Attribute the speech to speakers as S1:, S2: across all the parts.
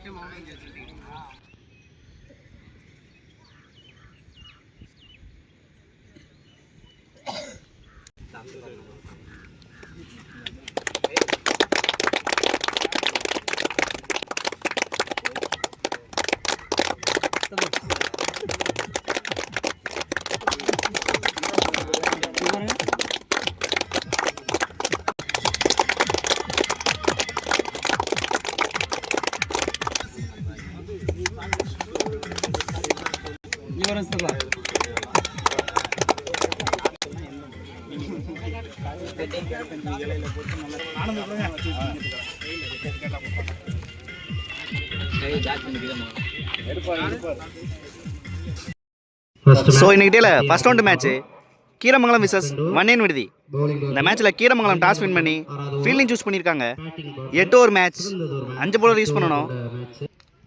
S1: So இன்னைக்கு first round match Keeramangalam விசஸ் வன்னியன் விடுதி. இந்த மேட்ச்சில் கீரமங்கலம் டாஸ் வின் பண்ணி ஃபீல்டிங் சூஸ் பண்ணியிருக்காங்க. 8 ஓவர் மேட்ச், 5 bowler யூஸ் பண்ணணும்.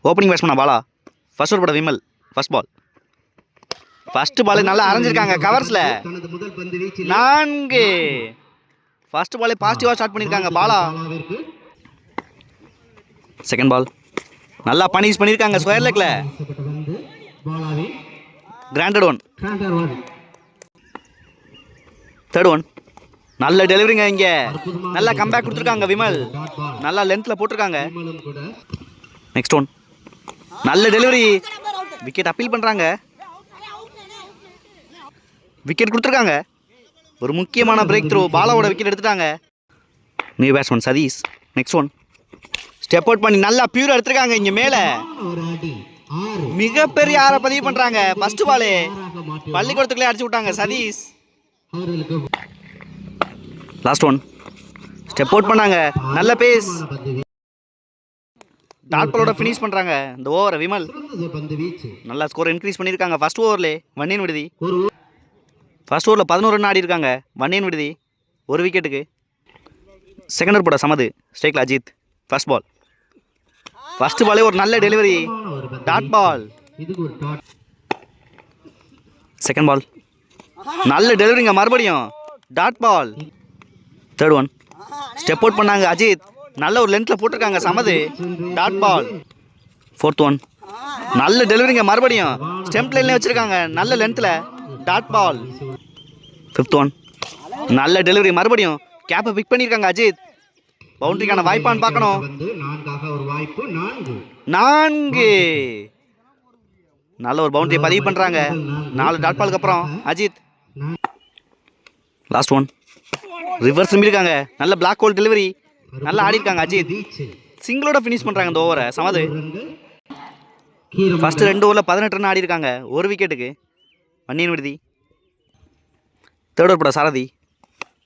S1: ஓப்பனிங் பேட்ஸ்மேனா பாலா, ஃபர்ஸ்ட் ஓவர் போட Vimal. First ball, first ball நல்லா அரைஞ்சிருக்காங்க கவர்ஸில் 4. ஃபர்ஸ்ட் பாலே பாசிட்டிவாக ஸ்டார்ட் பண்ணியிருக்காங்க பாலா. செகண்ட் பால் நல்லா பனிஷ் பண்ணியிருக்காங்க ஸ்கொயர் லெக்கில். Granted one. தேர்ட் ஒன் நல்ல டெலிவரிங்க. இங்கே நல்லா கம்பேக் கொடுத்துருக்காங்க விமல். நல்லா லென்த்தில் போட்டிருக்காங்க. நெக்ஸ்ட் ஒன் நல்ல டெலிவரி. விக்கெட் அப்பீல் பண்ணுறாங்க. விக்கெட் கொடுத்துருக்காங்க. ஒரு முக்கியமான பிரேக் த்ரூ. பாலாவோட விக்கெட் எடுத்துட்டாங்க. New batsman Sathish. Next one step out பண்ணி நல்லா பியூரா எடுத்துருக்காங்க. இங்கே மேலே மிகப்பெரிய ஆற பதிவு பண்றாங்க. ஃபர்ஸ்ட் பாலே பள்ளிக்கூடத்துக்குள்ளே அடிச்சு விட்டாங்க Sathish. Last one step out பண்ணாங்க. நல்ல பேஸ். டாட் பாலோட ஃபினிஷ் பண்றாங்க இந்த ஓவரை விமல். நல்லா ஸ்கோர் இன்க்ரீஸ் பண்ணியிருக்காங்க. ஃபர்ஸ்ட் ஓவர்லே வன்னியன் விடுதி. ஃபர்ஸ்ட் ஓவரில் 11 ரன் ஆடி இருக்காங்க வன்னியன் விடுதி, ஒரு விக்கெட்டுக்கு. செகண்ட் ஓவர் போட சமது, ஸ்ட்ரைக்கில் அஜித். ஃபர்ஸ்ட் பால், ஃபர்ஸ்ட் பாலே ஒரு நல்ல delivery. Dot ball. Second ball நல்ல டெலிவரிங்க மறுபடியும். Dot ball. Third one step out பண்ணாங்க அஜித். நல்ல ஒரு லென்த்தில் போட்டிருக்காங்க Samad. Dot ball. Fourth one நல்ல டெலிவரிங்க மறுபடியும். ஸ்டெம்ப் லைன்லேயே வச்சுருக்காங்க நல்ல லென்த்தில். Dot ball. ஃபிஃப்த் ஒன் நல்ல டெலிவரி மறுபடியும். கேப்பை பிக் பண்ணியிருக்காங்க அஜித். பவுண்டரிக்கான வாய்ப்பான்னு பார்க்கணும். 4. நல்ல ஒரு பவுண்டரியை பதிவு பண்ணுறாங்க 4 டாட் பாலுக்கு அப்புறம் அஜித். லாஸ்ட் ஒன் ரிவர்ஸ் திரும்பியிருக்காங்க. நல்ல பிளாக் ஹோல் டெலிவரி. நல்லா ஆடி இருக்காங்க அஜித். சிங்கிளோட ஃபினிஷ் பண்ணுறாங்க இந்த ஓவரை சமது. ஃபர்ஸ்ட் 2 ஓவரில் 18 ரன் ஆடி இருக்காங்க, ஒரு விக்கெட்டுக்கு வன்னியன் விடுதி. தேர்ட் ஓவர் போட சாரதி.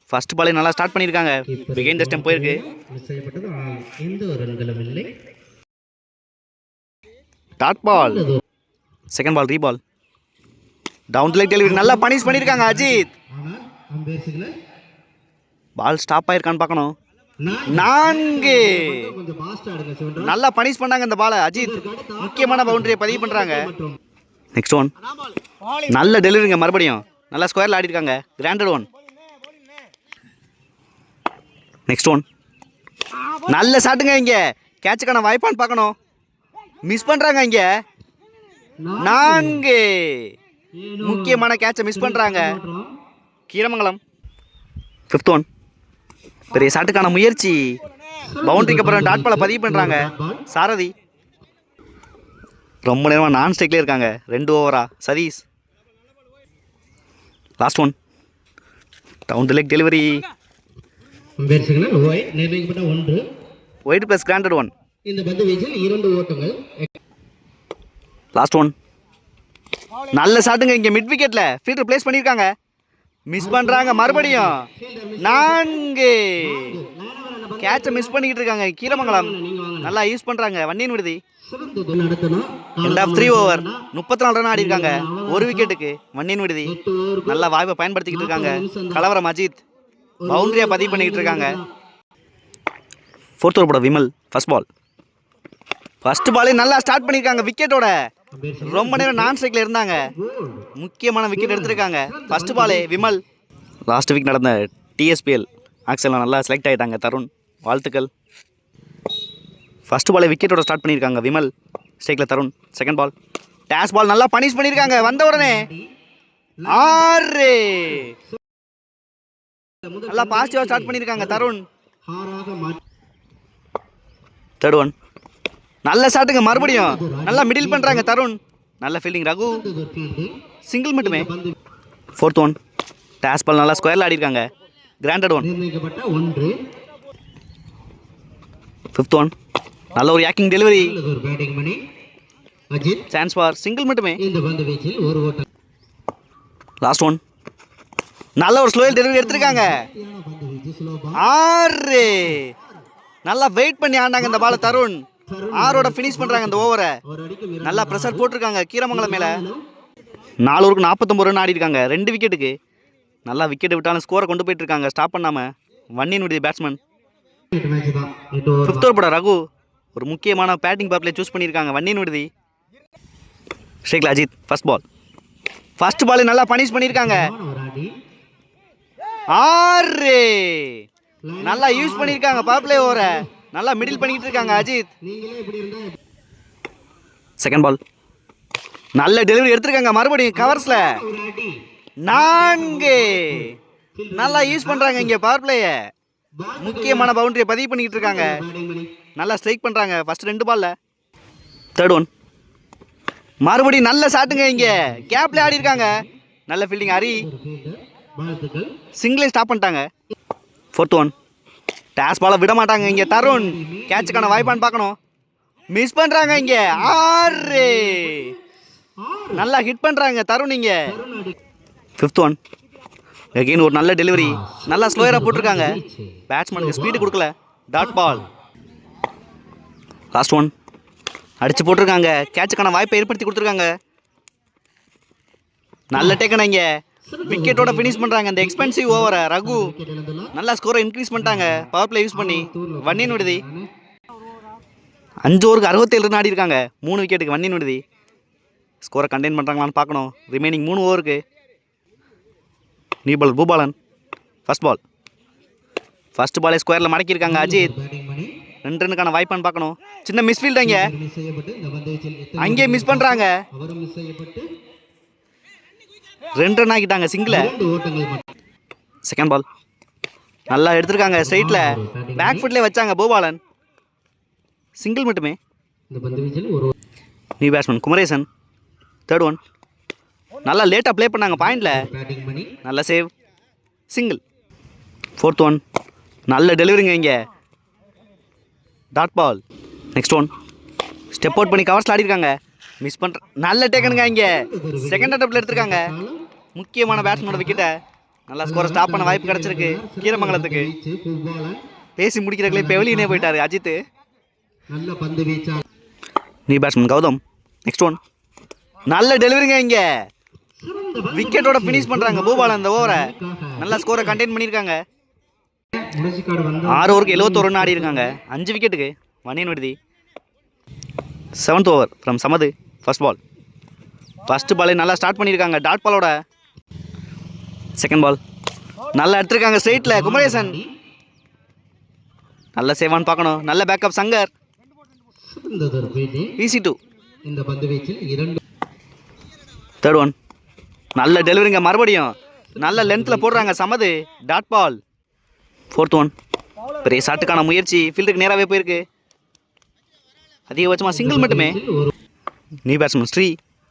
S1: ஃபர்ஸ்ட் பாலே நல்லா ஸ்டார்ட் பண்ணியிருக்காங்க. பிகைண்ட் த ஸ்டெம்ப் போயிருக்கு. Dot ball. செகண்ட் பால் ரீபால். டவுன் லைட் டெலிவரி நல்லா பனிஷ் பண்ணியிருக்காங்க அஜித். பால் ஸ்டாப் ஆயிருக்கான்னு பார்க்கணும். 4. நல்லா பனிஷ் பண்ணாங்க இந்த பாலை அஜித். முக்கியமான பவுண்டரியை பதிவு பண்ணுறாங்க. நெக்ஸ்ட் ஒன் நல்ல டெலிவரிங்க மறுபடியும். நல்லா ஸ்கொயரில் ஆடி இருக்காங்க. Granted one. நெக்ஸ்ட் ஒன் நல்ல ஷாட்டுங்க. இங்கே கேட்சுக்கான வாய்ப்பான்னு பார்க்கணும். மிஸ் பண்ணுறாங்க இங்கே. 4. முக்கியமான கேட்சை மிஸ் பண்ணுறாங்க கீரமங்கலம். ஃபிஃப்த் ஒன் பெரிய ஷாட்டுக்கான முயற்சி. பவுண்டரிக்கு அப்புறம் டாட் பாலை பதிவு பண்ணுறாங்க சாரதி. ரொம்ப நேரமாக நான் ஸ்ட்ரைக்லேயே இருக்காங்க 2 ஓவரா Sathish. Last one down the leg delivery. Wide plus granted one. Last one நல்ல ஷாட்டுங்க. இங்கே மிட் விக்கெட்டில் ஃபீல்டர் பிளேஸ் பண்ணியிருக்காங்க. மிஸ் பண்ணுறாங்க மறுபடியும். 4. கேட்சை மிஸ் பண்ணிக்கிட்டு இருக்காங்க கீரமங்கலம். நல்லா யூஸ் பண்ணுறாங்க வன்னியன் விடுதி. எண்ட் ஆஃப் 3 ஓவர் 34 ரன் ஆடி இருக்காங்க, ஒரு விக்கெட்டுக்கு வன்னியன் விடுதி. நல்லா வாய்ப்பை பயன்படுத்திக்கிட்டு இருக்காங்க கலவரம் அஜித். பவுண்டரியா பதிவு பண்ணிக்கிட்டு இருக்காங்க. ஃபோர்த் ஓவர் போட விமல். ஃபர்ஸ்ட் பால், ஃபர்ஸ்ட் பாலே நல்லா ஸ்டார்ட் பண்ணியிருக்காங்க விக்கெட்டோட. ரொம்ப நேரம் நான் ஸ்ட்ரைக்கில் இருந்தாங்க, முக்கியமான விக்கெட் எடுத்திருக்காங்க. ஃபர்ஸ்ட் பாலே விமல். லாஸ்ட் வீக் நடந்த டிஎஸ்பிஎல் ஆக்ஷனில் நல்லா செலக்ட் ஆகிட்டாங்க தருண், வாழ்த்துக்கள். ஃபர்ஸ்ட் பாலை விக்கெட்டோட ஸ்டார்ட் பண்ணியிருக்காங்க விமல். ஸ்ட்ரைக்கில் Tarun. Second ball dash ball நல்லா பனிஷ் பண்ணியிருக்காங்க. வந்த உடனே 6. நல்லா பாசிட்டிவாக ஸ்டார்ட் பண்ணியிருக்காங்க தருண். தேர்ட் ஒன் நல்ல ஸ்டார்ட்டுங்க. மறுபடியும் நல்லா மிடில் பண்ணுறாங்க தருண். நல்ல ஃபீல்டிங் ரகு. சிங்கிள் மட்டுமே. ஃபோர்த் ஒன் டேஷ் பால் நல்லா ஸ்கொயரில் ஆடிருக்காங்க. Granted one. ஃபிஃப்த் ஒன் நல்ல ஒரு yorking delivery. Chance for single மட்டுமே. லாஸ்ட் ஒன் நல்ல ஒரு ஸ்லோயல் டெலிவரி எடுத்திருக்காங்க. 6. நல்லா வெயிட் பண்ணி ஆடினாங்க இந்த பாலை தருண். 6ஓட ஃபினிஷ் பண்ணுறாங்க இந்த ஓவரை. நல்லா ப்ரெஷர் போட்டிருக்காங்க கீரமங்கலம் மேலே. 4 ஓவருக்கு 49 ரன் ஆடி இருக்காங்க 2 விக்கெட்டுக்கு. நல்லா விக்கெட் விட்டாலும் ஸ்கோரை கொண்டு போயிட்டு இருக்காங்க ஸ்டாப் பண்ணாமல். வன்னியன் விடுதி பேட்ஸ்மேன். 5th ஓவர் போட ரகு ஒரு முக்கியமான பேட்டிங் பவர் பிளே சூஸ் பண்ணியிருக்காங்க வன்னியன் விடுதி. ஸ்ட்ரைக்கில் அஜித். ஃபர்ஸ்ட் பால் நல்லா பனிஷ் பண்ணியிருக்காங்க. 6. நல்லா யூஸ் பண்ணியிருக்காங்க பவர் பிளே ஓவரை. நல்லா மிடில் பண்ணிட்டு இருக்காங்க அஜித். செகண்ட் பால் நல்ல டெலிவரி எடுத்திருக்காங்க. மறுபடியும் கவர்ஸ்ல 4. நல்லா யூஸ் பண்றாங்க இங்க பவர் பிளேய. முக்கியமான பவுண்டரியை பதிவு பண்ணிட்டு இருக்காங்க. நல்லா ஸ்ட்ரைக் பண்றாங்க ஃபர்ஸ்ட் 2 பால்ல. தேர்ட் ஒன் மறுபடியும் நல்ல ஷாட்டுங்க. இங்க கேப்ல ஆடி இருக்காங்க. நல்ல ஃபீல்டிங் ஹரி. சிங்கிளே ஸ்டாப் பண்ணிட்டாங்க. ஃபோர்த் ஒன் டேஷ் பாலை விட மாட்டாங்க இங்க தருண். கேட்சுக்கான வாய்ப்பான்னு பார்க்கணும். மிஸ் பண்றாங்க இங்க. 6. நல்லா ஹிட் பண்றாங்க தருண் இங்க. ஃபிஃப்த் ஒன் அகைன் ஒரு நல்ல டெலிவரி. நல்லா ஸ்லோயராக போட்டிருக்காங்க. பேட்ஸ்மேனுக்கு ஸ்பீடு கொடுக்கல. Dot ball. லாஸ்ட் ஒன் அடிச்சு போட்டிருக்காங்க. கேட்சுக்கான வாய்ப்பை ஏற்படுத்தி கொடுத்துருக்காங்க. நல்ல டேக்கன் இங்க. விக்கெட்டோட ஃபினிஷ் பண்ணுறாங்க இந்த எக்ஸ்பென்சிவ் ஓவரை ரகு. நல்லா ஸ்கோரை இன்க்ரீஸ் பண்ணிட்டாங்க பவர் பிளே யூஸ் பண்ணி. வன்னியன் விடுதி 5 ஓவருக்கு 67 ரன் ஆடி இருக்காங்க 3 விக்கெட்டுக்கு வன்னியன் விடுதி. ஸ்கோரை கண்டெயின் பண்ணுறாங்களான்னு பார்க்கணும். ரிமைனிங் 3 ஓவருக்கு. New ball Boopalan. ஃபர்ஸ்ட் பாலே ஸ்கொயரில் மடக்கியிருக்காங்க அஜித். 2 ரன்னுக்கான வாய்ப்பான்னு பார்க்கணும். சின்ன மிஸ்ஃபீல்ட் அங்கே மிஸ் பண்ணுறாங்க. 2 ரன் ஆகிட்டாங்க சிங்கிள். செகண்ட் பால் நல்லா எடுத்திருக்காங்க ஸ்ட்ரைட்டில். பேக் ஃபுட்லேயே வச்சாங்க பூபாலன். சிங்கிள் மட்டுமே. New batsman Kumaresan. Third one நல்லா லேட்டாக ப்ளே பண்ணாங்க பாயிண்டில். நல்ல சேவ். சிங்கிள். ஃபோர்த் ஒன் நல்ல டெலிவரிங்க இங்கே. Dot ball. Next one step out பண்ணி கவர்ஸில் ஆடிருக்காங்க. மிஸ் பண்ணுற நல்ல டேக்கனுங்க இங்கே. செகண்ட் அட்டப்ல எடுத்திருக்காங்க. முக்கியமான பேட்ஸ்மேனோட விக்கெட்டை. நல்லா ஸ்கோரை ஸ்டாப் பண்ண வாய்ப்பு கிடச்சிருக்கு கீரமங்கலத்துக்கு. பேசி முடிக்கிறதுக்குள்ளே இப்போ வெளியே போயிட்டாரு Ajith. New batsman Gautham. Next one நல்ல டெலிவரிங்க இங்கே. விக்கெட்டோட ஃபினிஷ் பண்ணுறாங்க பூபாலன் இந்த ஓவரை. நல்லா ஸ்கோரை கண்டெயின் பண்ணியிருக்காங்க. 6 ஓவருக்கு 71 ரன் ஆடி இருக்காங்க 5 விக்கெட்டுக்கு வன்னியன் விடுதி. 7th over from Samad. First பாலே நல்லா ஸ்டார்ட் பண்ணியிருக்காங்க டாட் பாலோட. செகண்ட் பால் நல்லா எடுத்திருக்காங்க ஸ்ட்ரைட்டில் குமரேசன். நல்ல சேவான்னு பார்க்கணும். நல்ல backup Shankar. Easy 2. Third one நல்ல டெலிவரிங்க. மறுபடியும் நல்ல லென்த்தில் போடுறாங்க Samadhu. Dot ball. Fourth one பெரிய ஷாட்டுக்கான முயற்சி ஃபீல்டுக்கு நேராகவே போயிருக்கு. அதிகபட்சமாக சிங்கிள் மட்டுமே. New batsman Sri.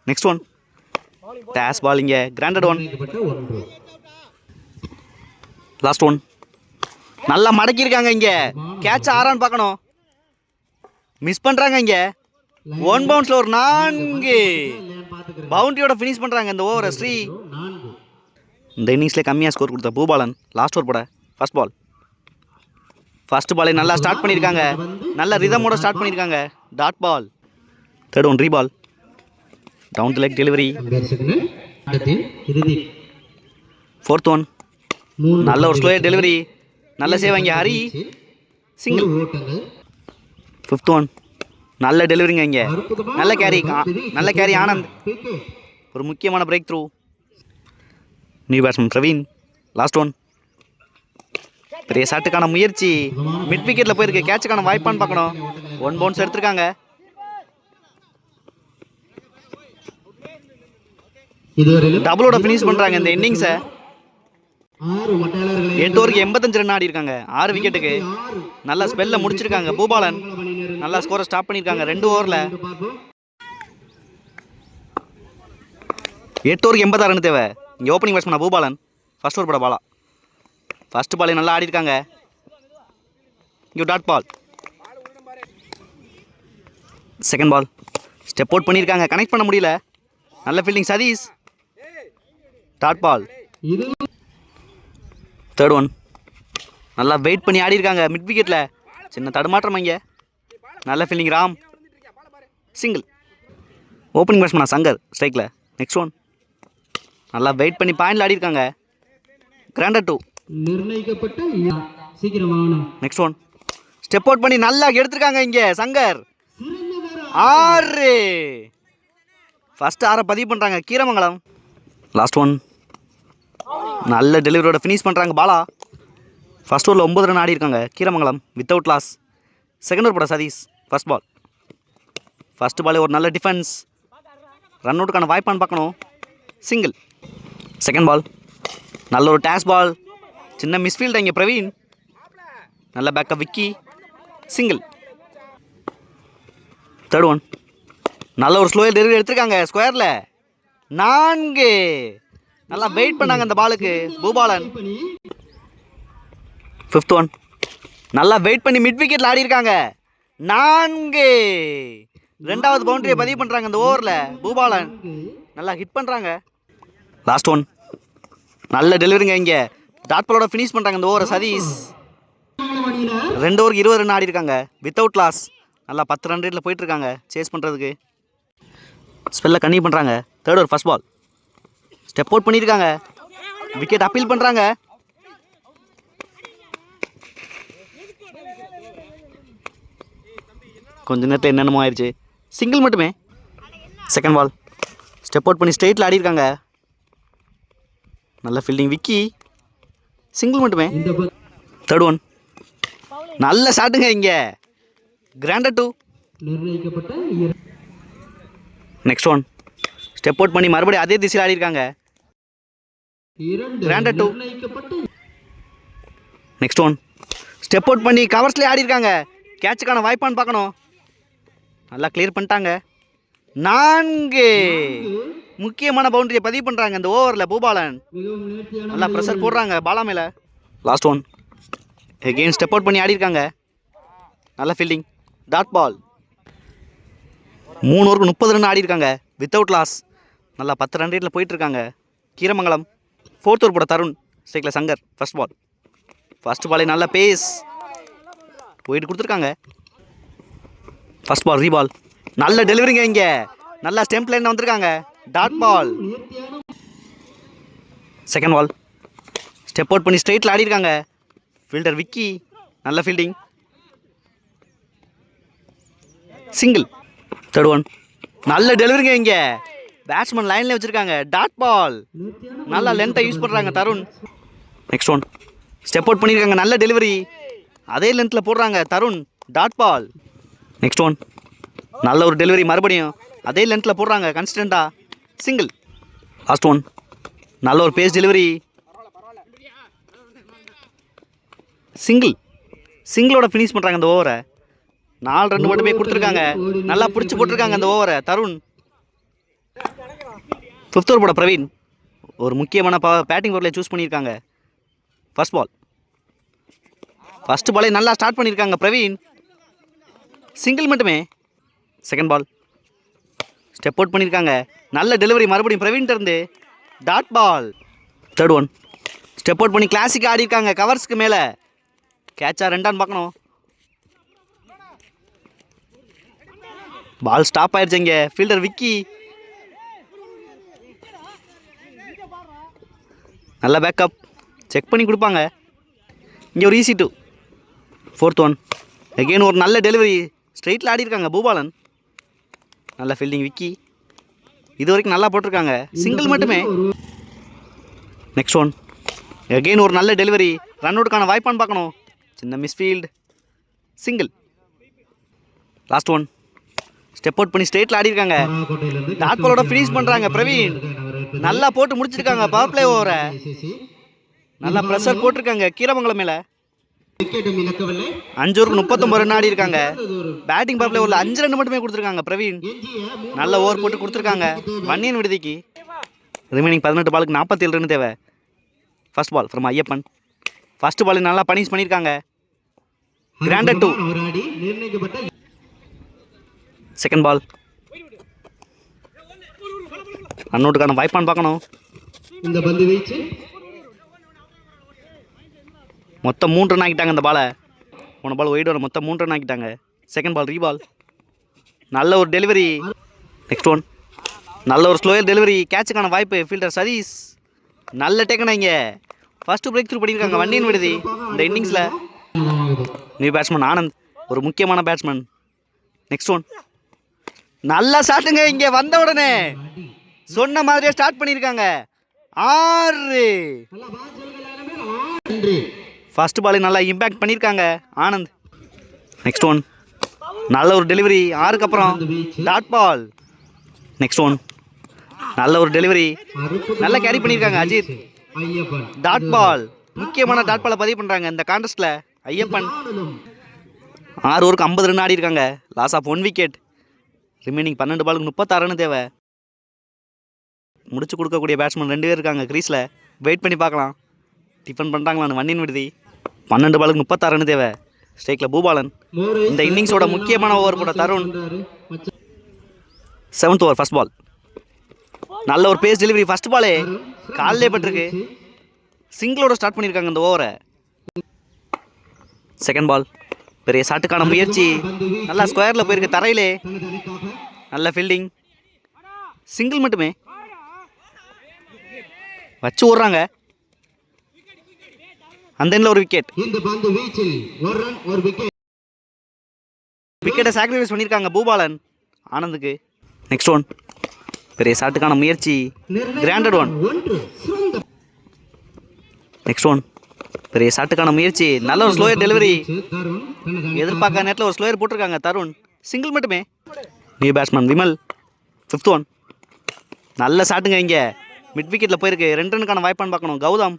S1: Next one dash ball இங்கே. Granted one. லாஸ்ட் ஒன் நல்லா மடக்கியிருக்காங்க இங்கே. கேட்ச் ஆறான்னு பார்க்கணும். மிஸ் பண்ணுறாங்க இங்கே. 1 பவுன்ஸில் ஒரு 4 பவுண்டரியோட ஃபினிஷ் பண்ணுறாங்க இந்த ஓவரை ஸ்ரீ. இந்த இன்னிங்ஸ்லேயே கம்மியாக ஸ்கோர் கொடுத்த பூபாலன் லாஸ்ட் ஓவர் போட. ஃபர்ஸ்ட் பாலே நல்லா ஸ்டார்ட் பண்ணியிருக்காங்க. நல்ல ரிதமோட ஸ்டார்ட் பண்ணியிருக்காங்க. Dot ball. தேர்ட் ஒன் ரீபால். Down to leg delivery. Fourth one நல்ல ஒரு ஸ்லோயர் டெலிவரி. நல்ல சேவ் இங்கே ஹரி. சிங்கிள். ஃபிஃப்த் ஒன் நல்ல டெலிவரிங்க இங்கே. நல்ல கேரி ஆனந்த். ஒரு முக்கியமான break through. New batsman Praveen. Last one பெரிய ஷாட்டுக்கான முயற்சி மிட் விக்கெட்டில் போயிருக்கு. கேட்சுக்கான வாய்ப்பான்னு பார்க்கணும். 1 பவுன்ஸ் எடுத்திருக்காங்க. டபுளோட ஃபினிஷ் பண்ணுறாங்க இந்த இன்னிங்ஸை. 8 ஓவருக்கு 85 ரன் ஆடி இருக்காங்க. 6 விக்கெட்டுக்கு நல்லா ஸ்பெல்ல முடிச்சிருக்காங்க. பூபாலன் நல்லா ஸ்கோரை ஸ்டாப் பண்ணியிருக்காங்க 2 ஓவரில். 8 ஓவருக்கு 86 ரன் தேவை. இங்கே opening batsman Bhupalan. First over போட பாலா. ஃபர்ஸ்ட் பாலே நல்லா ஆடி இருக்காங்க. இங்கே dot ball. Second ball step out பண்ணியிருக்காங்க. கனெக்ட் பண்ண முடியல. நல்ல fielding Sathish. Dot ball. Third one நல்லா வெயிட் பண்ணி ஆடி இருக்காங்க மிட் விக்கெட்டில். சின்ன தடுமாற்றம் இங்கே. நல்ல ஃபீல்டிங் ராம். சிங்கிள். ஓப்பனிங் பேட்ஸ்மேனா சங்கர் ஸ்ட்ரைக்கில். நெக்ஸ்ட் ஒன் நல்லா வெயிட் பண்ணி பாயிண்டில் ஆடி இருக்காங்க. Granted 2. Next one step out பண்ணி நல்லா எடுத்திருக்காங்க இங்கே சங்கர். 6. ஃபர்ஸ்ட் 6 பதிவு பண்ணுறாங்க கீரமங்கலம். லாஸ்ட் ஒன் நல்ல டெலிவரியோட ஃபினிஷ் பண்ணுறாங்க பாலா. ஃபர்ஸ்ட் ஓவரில் 9 ரன் ஆடி இருக்காங்க Keeramangalam without loss. Second over போட சதீஷ். First ball. ஃபர்ஸ்ட் பாலே ஒரு நல்ல டிஃபென்ஸ். ரன் அவுட்டுக்கான வாய்ப்பான்னு பார்க்கணும். சிங்கிள். செகண்ட் பால் நல்ல ஒரு டேஸ் பால். சின்ன மிஸ்ஃபீல்ட் இங்கே பிரவீன். நல்ல backup Vicky. Single. Third one நல்ல ஒரு ஸ்லோயர் டெலிவரி எடுத்திருக்காங்க ஸ்கொயரில். 4. நல்லா வெயிட் பண்ணாங்க அந்த பாலுக்கு பூபாலன். ஃபிஃப்த் ஒன் நல்லா வெயிட் பண்ணி மிட் விக்கெட்டில் ஆடி இருக்காங்க. 4. 2வது பவுண்டரியை பதிவு பண்ணுறாங்க இந்த ஓவரில் பூபாலன். நல்லா ஹிட் பண்ணுறாங்க. லாஸ்ட் ஒன் நல்ல டெலிவரிங்க இங்கே. டாட் பாலோட ஃபினிஷ் பண்ணுறாங்க இந்த ஓவரை சதீஷ். 2 ஓவருக்கு 20 ரன் ஆடி இருக்காங்க வித்தவுட் லாஸ். நல்லா 10 ரன் ரேட்டில் போயிட்டுருக்காங்க சேஸ் பண்ணுறதுக்கு. ஸ்பெல்ல கன்னியூ பண்ணுறாங்க. Third over first ball. Step out பண்ணியிருக்காங்க. விக்கெட் அப்பீல் பண்ணுறாங்க. கொஞ்ச நேரத்தில் என்னென்னமோ ஆயிடுச்சு. சிங்கிள் மட்டுமே. செகண்ட் பால் ஸ்டெப் அவுட் பண்ணி ஸ்ட்ரெயிட்டில் ஆடி இருக்காங்க. நல்ல ஃபீல்டிங் விக்கி. சிங்கிள் மட்டுமே. தேர்ட் ஒன் நல்ல ஷாட்டுங்க இங்கே. Granted 2. Next one step out பண்ணி மறுபடியும் அதே திசையில் ஆடி இருக்காங்க. Granted 2. Next one step out பண்ணி கவர்ஸ்லேயே ஆடி இருக்காங்க. கேட்சுக்கான வாய்ப்பான்னு பார்க்கணும். நல்லா கிளியர் பண்ணிட்டாங்க. 4. முக்கியமான பவுண்டரியை பதிவு பண்ணுறாங்க இந்த ஓவரில் பூபாலன். நல்லா ப்ரெஷர் போடுறாங்க பாலா மேலே. Last one again step out பண்ணி ஆடி இருக்காங்க. நல்ல ஃபீல்டிங். Dot ball. 3 ஓவருக்கு 30 ரன் ஆடி இருக்காங்க வித்தவுட் லாஸ். நல்லா 10 ரன் ரேட்டில் போயிட்டுருக்காங்க கீரமங்கலம். 4th ஓவர் போட தருண் ஸ்ட்ரைக்கில் சங்கர். First ball. ஃபர்ஸ்ட் பாலே நல்ல பேஸ் போயிட்டு கொடுத்துருக்காங்க. ஃபர்ஸ்ட் பால் ரீபால். நல்ல டெலிவரிங்க இங்கே. நல்லா ஸ்டெம்ப் லைனில் வந்திருக்காங்க. Dot ball. Second ball step out பண்ணி ஸ்ட்ரெயிட்டில் ஆடி இருக்காங்க. ஃபீல்டர் விக்கி. நல்ல ஃபீல்டிங். சிங்கிள். தேர்ட் ஒன் நல்ல டெலிவரிங்க இங்கே. பேட்ஸ்மேன் லைன்லேயே வச்சுருக்காங்க. Dot ball. நல்லா லென்த்தை யூஸ் பண்ணுறாங்க Tharun. Next one step out பண்ணியிருக்காங்க. நல்ல டெலிவரி. அதே லென்த்தில் போடுறாங்க Tharun. Dot ball. Next one நல்ல ஒரு டெலிவரி மறுபடியும் அதே லென்த்தில் போடுறாங்க கன்ஸ்டண்ட்டாக. சிங்கிள். லாஸ்ட் ஒன் நல்ல ஒரு பேஸ் டெலிவரி. சிங்கிள். சிங்கிளோட ஃபினிஷ் பண்ணுறாங்க இந்த ஓவரை. 4 ரன் மட்டுமே கொடுத்துருக்காங்க. நல்லா பிடிச்சி போட்டிருக்காங்க அந்த ஓவரை தருண். 5th ஓவர் போட பிரவீன். ஒரு முக்கியமான பேட்டிங் ஓவரில் சூஸ் பண்ணியிருக்காங்க. First ball. ஃபர்ஸ்ட் பாலே நல்லா ஸ்டார்ட் பண்ணியிருக்காங்க பிரவீன். சிங்கிள் மட்டுமே. செகண்ட் பால் ஸ்டெப் அவுட் பண்ணியிருக்காங்க. நல்ல டெலிவரி மறுபடியும் பிரவீன் இருந்து. Dot ball. Third one step out பண்ணி கிளாசிக் ஆடி இருக்காங்க கவர்ஸ்க்கு மேலே. கேட்சா 2 பார்க்கணும். பால் ஸ்டாப் ஆயிடுச்சு இங்கே. ஃபீல்டர் விக்கி. நல்ல பேக்கப் செக் பண்ணி கொடுப்பாங்க. இங்கே ஒரு ஈஸி 2. 4th ஒன் எகெயின் ஒரு நல்ல டெலிவரி. ஸ்ட்ரெயிட்டில் ஆடி இருக்காங்க பூபாலன். நல்ல ஃபீல்டிங் விக்கி. இது வரைக்கும் நல்லா போட்டிருக்காங்க. சிங்கிள் மட்டுமே. நெக்ஸ்ட் ஒன் அகெயின் ஒரு நல்ல டெலிவரி. ரன் அவுட்டுக்கான வாய்ப்பான்னு பார்க்கணும். சின்ன misfield. Single. Last one. Step out பண்ணி ஸ்ட்ரெயிட்டில் ஆடிருக்காங்க. டாட் பாலோட ஃபினிஷ் பண்ணுறாங்க பிரவீன். நல்லா போட்டு முடிச்சிருக்காங்க பவர் பிளே ஓவரை. நல்லா ப்ரெஷர் போட்டிருக்காங்க கீரமங்கலம் மேலே. 5 ஓவருக்கு 39 ரன் ஆடி இருக்காங்க. பேட்டிங் பவர் பிளே ஓவரில் 5 ரன் மட்டுமே கொடுத்துருக்காங்க பிரவீன். நல்ல ஓவர் போட்டு கொடுத்துருக்காங்க வன்னியன் விடுதிக்கு. ரிமைனிங் 18 பாலுக்கு 47 ரன் தேவை. First ball from Ayyappan. First ball நல்லா பனிஷ் பண்ணியிருக்காங்க. கிராண்டட் 2. Second ball. ரன் அவுட்டுக்கான வாய்ப்பான்னு பார்க்கணும்.
S2: இந்த பந்து வீச்சு
S1: மொத்தம் 3 ரன் ஆக்கிட்டாங்க இந்த பாலை. போன பால் ஒயிட் வர மொத்தம் 3 ரன் ஆக்கிட்டாங்க. செகண்ட் பால் ரீபால். நல்ல ஒரு டெலிவரி. Next one. நல்ல ஒரு ஸ்லோயர் டெலிவரி. கேட்சுக்கான வாய்ப்பு. ஃபீல்டர் சதீஷ் நல்ல டேக்கன். இங்கே ஃபர்ஸ்ட் பிரேக் த்ரூ பண்ணியிருக்காங்க வண்டியின் விடுதி இந்த இன்னிங்ஸில். நியூ பேட்ஸ்மேன் ஆனந்த் ஒரு முக்கியமான பேட்ஸ்மேன். Next one. நல்லா ஸ்டார்ட்டுங்க. இங்கே வந்த உடனே சொன்ன மாதிரியே ஸ்டார்ட் பண்ணியிருக்காங்க. 6. ஃபர்ஸ்ட் பால் நல்லா இம்பேக்ட் பண்ணியிருக்காங்க ஆனந்த். Next one. நல்ல ஒரு டெலிவரி. 6க்கு அப்புறம் டாட் பால். Next one. நல்ல ஒரு டெலிவரி. நல்லா கேரி பண்ணியிருக்காங்க அஜித். Dot ball. முக்கியமான டாட் பாலை பதிவு பண்ணுறாங்க இந்த கான்டெஸ்ட்டில் ஐயப்பன். 6 ஓவருக்கு 50 ரன் ஆடி இருக்காங்க. Loss of 1 wicket. ரிமைனிங் 12 பாலுக்கு 36 ரன் தேவை. முடிச்சு கொடுக்கக்கூடிய பேட்ஸ்மேன் 2 பேர் இருக்காங்க க்ரீஸில். வெயிட் பண்ணி பார்க்கலாம் டிஃபன் பண்ணுறாங்களான்னு வண்டியின் விடுதி. 12 பாலுக்கு 36 ரன் தேவை. ஸ்ட்ரைக்கில் பூபாலன். இந்த இன்னிங்ஸோட முக்கியமான ஓவர் போட்ட தருண். 7th ஓவர் ஃபர்ஸ்ட் பால். நல்ல ஒரு பேஸ் டெலிவரி. ஃபர்ஸ்ட் பாலே காலிலே பட்டிருக்கு. சிங்கிளோட ஸ்டார்ட் பண்ணியிருக்காங்க இந்த ஓவரை. Second ball. பெரிய ஷாட்டுக்கான முயற்சி. நல்லா ஸ்கொயரில் போயிருக்கு தரையிலே. நல்ல ஃபீல்டிங். சிங்கிள் மட்டுமே வச்சு ஓடுறாங்க. அந்த எண்ணில் ஒரு விக்கெட். விக்கெட்டை சாக்ரிஃபைஸ் பண்ணியிருக்காங்க பூபாலன் ஆனந்துக்கு. Next one. பெரிய ஷாட்டுக்கான முயற்சி. கிராண்டட் 1. Next one. பெரிய ஷாட்டுக்கான முயற்சி. நல்ல ஒரு ஸ்லோயர் டெலிவரி. எதிர்பார்க்காத நேரத்தில் ஒரு ஸ்லோயர் போட்டிருக்காங்க தருண். சிங்கிள் மட்டுமே. New batsman Vimal. 5th one. நல்ல ஷாட்டுங்க. இங்கே மிட் விக்கெட்டில் போயிருக்கு. 2 ரனுக்கான வாய்ப்பான்னு பார்க்கணும். கௌதம்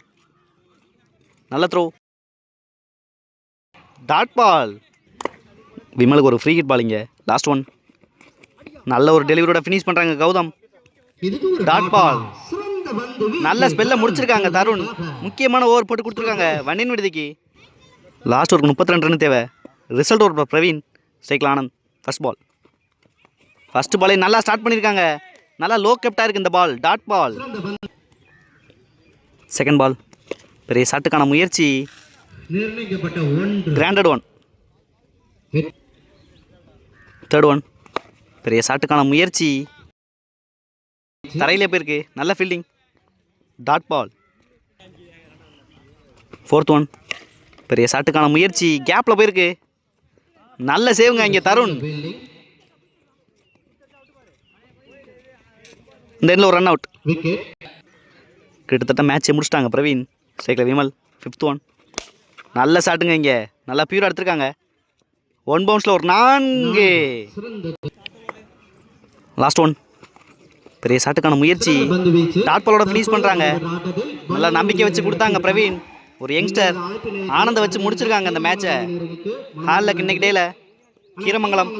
S1: நல்ல த்ரோ. Dot ball. விமலுக்கு ஒரு ஃப்ரீ ஹிட் பால். இங்கே லாஸ்ட் ஒன். நல்ல ஒரு டெலிவரியோட ஃபினிஷ் பண்ணுறாங்க கௌதம். Dot ball. நல்ல ஸ்பெல்ல முடிச்சிருக்காங்க தருண். முக்கியமான ஓவர் போட்டு கொடுத்துருக்காங்க வண்டியின் விடுதிக்கு. லாஸ்ட் ஓவருக்கு 32 ரன் தேவை. Result over Praveen. ஸ்ட்ரைக்கில் ஆனந்த். First ball. ஃபர்ஸ்ட் பாலே நல்லா ஸ்டார்ட் பண்ணியிருக்காங்க. நல்லா லோ கெப்டாக இருக்குது இந்த பால். Dot ball. Second ball. பெரிய ஷாட்டுக்கான முயற்சி. கிராண்டட் 1. Third one. பெரிய ஷாட்டுக்கான முயற்சி. தரையிலே போயிருக்கு. நல்ல fielding. Dot ball. 4th one. பெரிய ஷாட்டுக்கான முயற்சி. கேப்பில் போயிருக்கு. நல்ல சேவுங்க இங்கே தருண். இந்த எண்ணில் ஒரு ரன் அவுட். கிட்டத்தட்ட மேட்சை முடிச்சிட்டாங்க பிரவீன். ஸ்ட்ரைக்கில் விமல். 5th one. நல்ல ஷாட்டுங்க. இங்கே நல்லா பியூராக எடுத்திருக்காங்க. 1 பவுன்ஸில் ஒரு 4. Last one. பெரிய ஷாட்டுக்கான முயற்சி. டாட் பாலோட ஃபினிஷ் பண்ணுறாங்க. நல்லா நம்பிக்கை வச்சு கொடுத்தாங்க பிரவீன். ஒரு யங்ஸ்டர் ஆனந்த வச்சு முடிச்சிருக்காங்க அந்த மேட்சை. ஹாலில் இன்னைக்கு டேல கீரமங்கலம்.